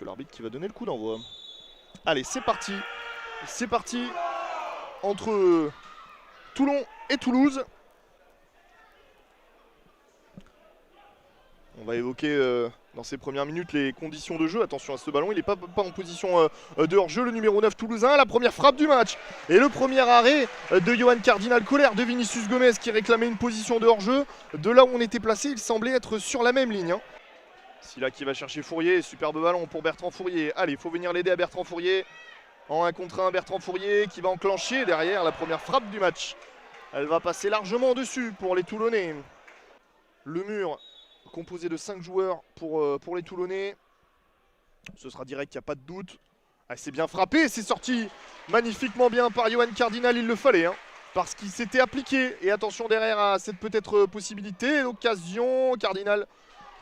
monsieur l'arbitre qui va donner le coup d'envoi. Allez, c'est parti. C'est parti entre Toulon et Toulouse. On va évoquer dans ces premières minutes les conditions de jeu. Attention à ce ballon, il n'est pas en position de hors-jeu. Le numéro 9 toulousain, la première frappe du match. Et le premier arrêt de Johan Cardinal Colère de Vinicius Gomez qui réclamait une position de hors-jeu. De là où on était placé, il semblait être sur la même ligne. Silla qui va chercher Fourier, superbe ballon pour Bertrand Fourier. Allez, il faut venir l'aider à Bertrand Fourier. En 1 contre 1, Bertrand Fourier qui va enclencher derrière la première frappe du match. Elle va passer largement dessus pour les Toulonnais. Le mur composé de 5 joueurs pour les Toulonnais. Ce sera direct, il n'y a pas de doute. Ah, c'est bien frappé, c'est sorti magnifiquement bien par Johan Cardinal, il le fallait. Parce qu'il s'était appliqué. Et attention derrière à cette peut-être possibilité. L'occasion, Cardinal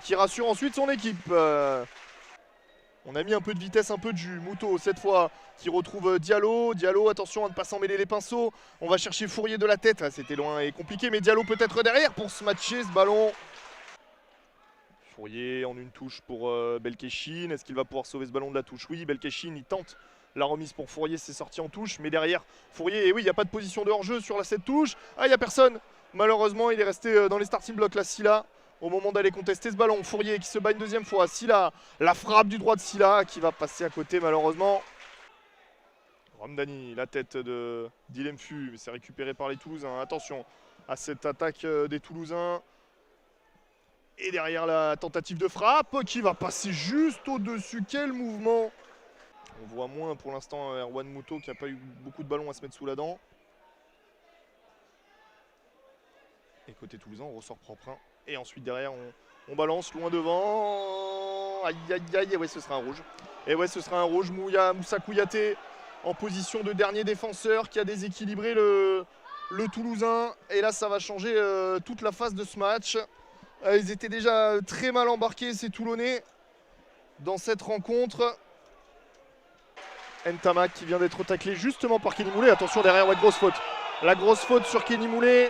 qui rassure ensuite son équipe. On a mis un peu de vitesse, un peu de jus. Moutot cette fois qui retrouve Diallo. Diallo, attention à ne pas s'en mêler les pinceaux. On va chercher Fourier de la tête. Ah, c'était loin et compliqué, mais Diallo peut-être derrière pour se matcher ce ballon. Fourier en une touche pour Belkachin. Est-ce qu'il va pouvoir sauver ce ballon de la touche? Oui, Belkachin, il tente la remise pour Fourier, c'est sorti en touche. Mais derrière, Fourier, et oui, il n'y a pas de position de hors-jeu sur cette touche. Ah, il n'y a personne. Malheureusement, il est resté dans les starting blocks, là, Silla. Au moment d'aller contester ce ballon, Fourier qui se bat une deuxième fois. Silla, la frappe du droit de Silla qui va passer à côté malheureusement. Ramdani, la tête de Dilemfu, mais c'est récupéré par les Toulousains. Attention à cette attaque des Toulousains. Et derrière la tentative de frappe qui va passer juste au-dessus. Quel mouvement! On voit moins pour l'instant Erwan Moutot qui n'a pas eu beaucoup de ballons à se mettre sous la dent. Et côté Toulousain, on ressort propre. Et ensuite derrière, on balance loin devant. Aïe aïe aïe, et ouais, ce sera un rouge. Et ouais, ce sera un rouge. Moussa Kouyaté en position de dernier défenseur qui a déséquilibré le Toulousain. Et là, ça va changer toute la phase de ce match. Ils étaient déjà très mal embarqués, ces Toulonnais, dans cette rencontre. Ntamak qui vient d'être taclé justement par Kenny Moulé. Attention derrière, ouais, grosse faute. La grosse faute sur Kenny Moulé.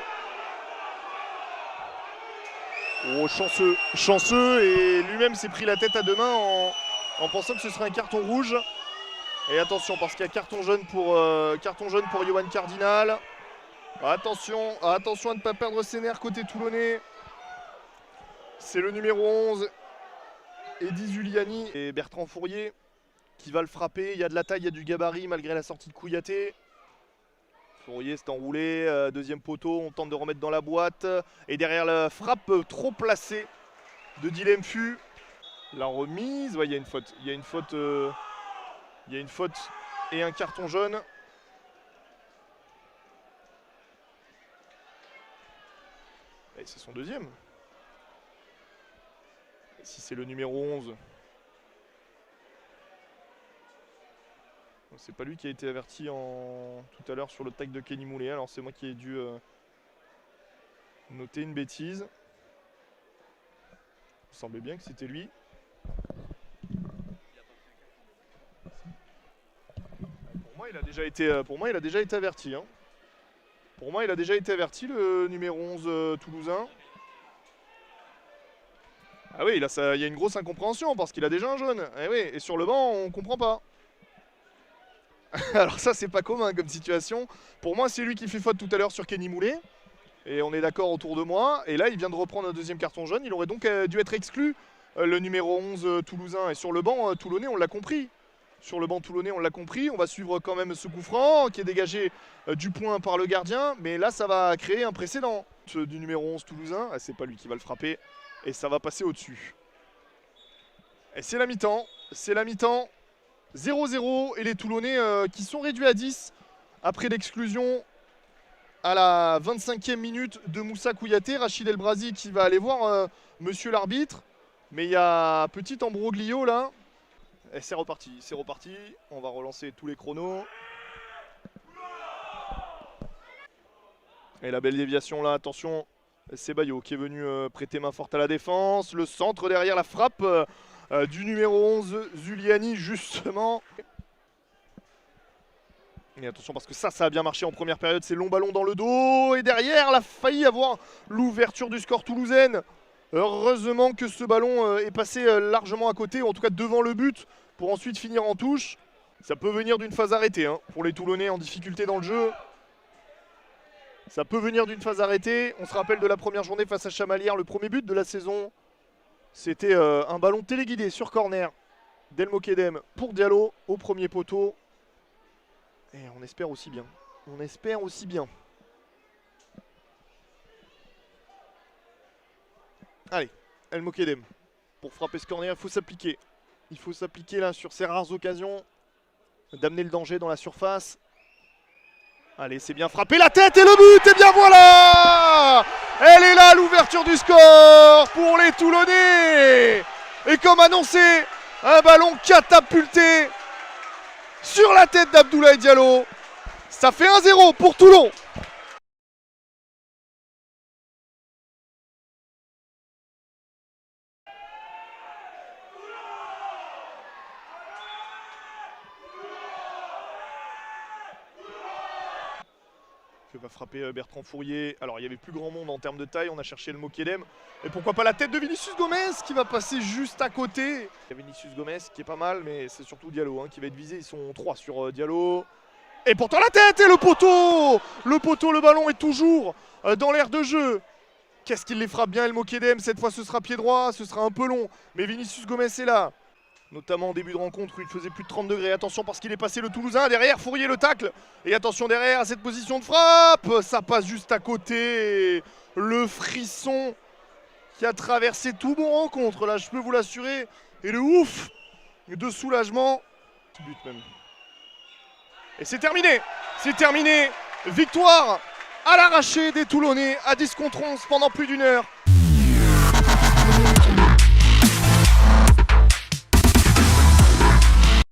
Oh, chanceux, et lui-même s'est pris la tête à deux mains en pensant que ce serait un carton rouge. Et attention, parce qu'il y a carton jaune pour Johan Cardinal. Attention à ne pas perdre ses nerfs côté toulonnais. C'est le numéro 11, Eddy Zuliani et Bertrand Fourier qui va le frapper. Il y a de la taille, il y a du gabarit malgré la sortie de Kouyaté. Fourier s'est enroulé, deuxième poteau, on tente de remettre dans la boîte. Et derrière la frappe trop placée de Dilemfu. La remise, ouais, il y a une faute. Il y a une faute et un carton jaune. Et c'est son deuxième. Et si c'est le numéro 11. C'est pas lui qui a été averti tout à l'heure sur le tacle de Kenny Moulé. Alors c'est moi qui ai dû noter une bêtise. Il semblait bien que c'était lui. Pour moi, il a déjà été averti. Pour moi, il a déjà été averti, le numéro 11 toulousain. Ah oui, là, il y a une grosse incompréhension parce qu'il a déjà un jaune. Et oui, et sur le banc, on comprend pas. Alors ça, c'est pas commun comme situation. Pour moi, c'est lui qui fait faute tout à l'heure sur Kenny Moulé. Et on est d'accord autour de moi. Et là, il vient de reprendre un deuxième carton jaune. Il aurait donc dû être exclu, le numéro 11 toulousain. Et sur le banc toulonnais, on l'a compris. Sur le banc toulonnais, on l'a compris. On va suivre quand même ce coup franc qui est dégagé du point par le gardien. Mais là, ça va créer un précédent du numéro 11 toulousain. Ah, c'est pas lui qui va le frapper. Et ça va passer au-dessus. Et c'est la mi-temps. C'est la mi-temps. 0-0 et les Toulonnais qui sont réduits à 10 après l'exclusion à la 25e minute de Moussa Kouyaté. Rachid Elbrazi qui va aller voir monsieur l'arbitre. Mais il y a petit embroglio là. Et c'est reparti, c'est reparti. On va relancer tous les chronos. Et la belle déviation là, attention. C'est Bayo qui est venu prêter main forte à la défense. Le centre derrière la frappe du numéro 11, Zuliani, justement. Et attention parce que ça a bien marché en première période. C'est long ballon dans le dos. Et derrière, il a failli avoir l'ouverture du score toulousaine. Heureusement que ce ballon est passé largement à côté, ou en tout cas devant le but pour ensuite finir en touche. Ça peut venir d'une phase arrêtée hein, pour les Toulonnais en difficulté dans le jeu. Ça peut venir d'une phase arrêtée. On se rappelle de la première journée face à Chamalières, le premier but de la saison. C'était un ballon téléguidé sur corner d'El Mokedem pour Diallo au premier poteau. Et on espère aussi bien. On espère aussi bien. Allez, El Mokedem. Pour frapper ce corner, il faut s'appliquer. Il faut s'appliquer là sur ces rares occasions d'amener le danger dans la surface. Allez, c'est bien frappé, la tête et le but, et bien voilà! Elle est là, l'ouverture du score pour les Toulonnais! Et comme annoncé, un ballon catapulté sur la tête d'Abdoulaye Diallo. Ça fait 1-0 pour Toulon. Que va frapper Bertrand Fourier. Alors il y avait plus grand monde en termes de taille, on a cherché El Mokedem. Et pourquoi pas la tête de Vinicius Gomez qui va passer juste à côté. Il y a Vinicius Gomez qui est pas mal, mais c'est surtout Diallo hein, qui va être visé. Ils sont 3 sur Diallo. Et pourtant la tête et le poteau. Le ballon est toujours dans l'aire de jeu. Qu'est-ce qu'il les frappe bien El Mokedem. Cette fois ce sera pied droit, ce sera un peu long. Mais Vinicius Gomez est là. Notamment en début de rencontre où il faisait plus de 30 degrés. Attention parce qu'il est passé le Toulousain. Derrière, Fourier le tacle. Et attention derrière à cette position de frappe. Ça passe juste à côté. Le frisson qui a traversé tout bon rencontre. Là, je peux vous l'assurer. Et le ouf de soulagement. But même. Et c'est terminé. C'est terminé. Victoire à l'arraché des Toulonnais à 10 contre 11 pendant plus d'une heure.